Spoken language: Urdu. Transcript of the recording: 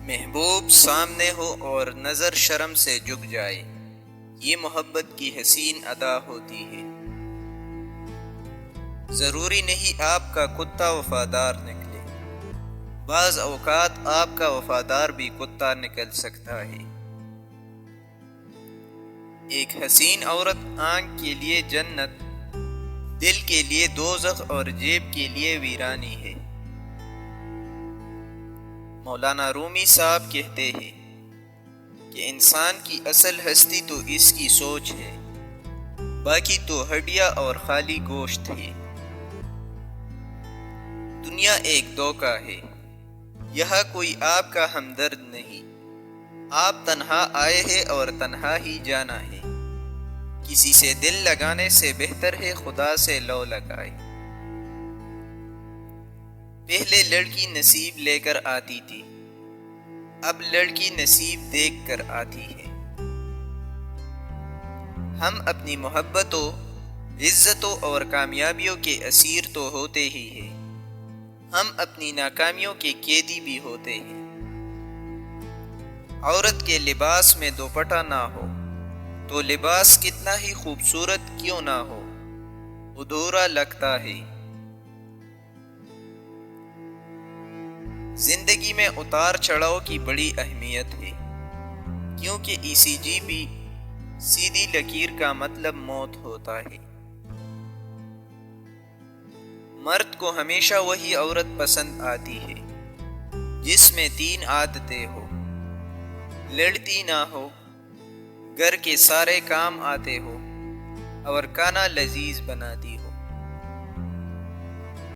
محبوب سامنے ہو اور نظر شرم سے جھک جائے، یہ محبت کی حسین ادا ہوتی ہے۔ ضروری نہیں آپ کا کتا وفادار نکلے، بعض اوقات آپ کا وفادار بھی کتا نکل سکتا ہے۔ ایک حسین عورت آنکھ کے لیے جنت، دل کے لیے دوزخ اور جیب کے لیے ویرانی ہے۔ مولانا رومی صاحب کہتے ہیں کہ انسان کی اصل ہستی تو اس کی سوچ ہے، باقی تو ہڈیاں اور خالی گوشت ہے۔ دنیا ایک دھوکہ ہے، یہاں کوئی آپ کا ہمدرد نہیں، آپ تنہا آئے ہیں اور تنہا ہی جانا ہے۔ کسی سے دل لگانے سے بہتر ہے خدا سے لو لگائے۔ پہلے لڑکی نصیب لے کر آتی تھی، اب لڑکی نصیب دیکھ کر آتی ہے۔ ہم اپنی محبتوں، عزتوں اور کامیابیوں کے اسیر تو ہوتے ہی ہیں، ہم اپنی ناکامیوں کے قیدی بھی ہوتے ہیں۔ عورت کے لباس میں دوپٹہ نہ ہو تو لباس کتنا ہی خوبصورت کیوں نہ ہو، ادھورا لگتا ہے۔ زندگی میں اتار چڑھاؤ کی بڑی اہمیت ہے، کیونکہ ECG بھی سیدھی لکیر کا مطلب موت ہوتا ہے۔ مرد کو ہمیشہ وہی عورت پسند آتی ہے جس میں 3 عادتیں ہو: لڑتی نہ ہو، گھر کے سارے کام آتے ہو اور کھانا لذیذ بناتی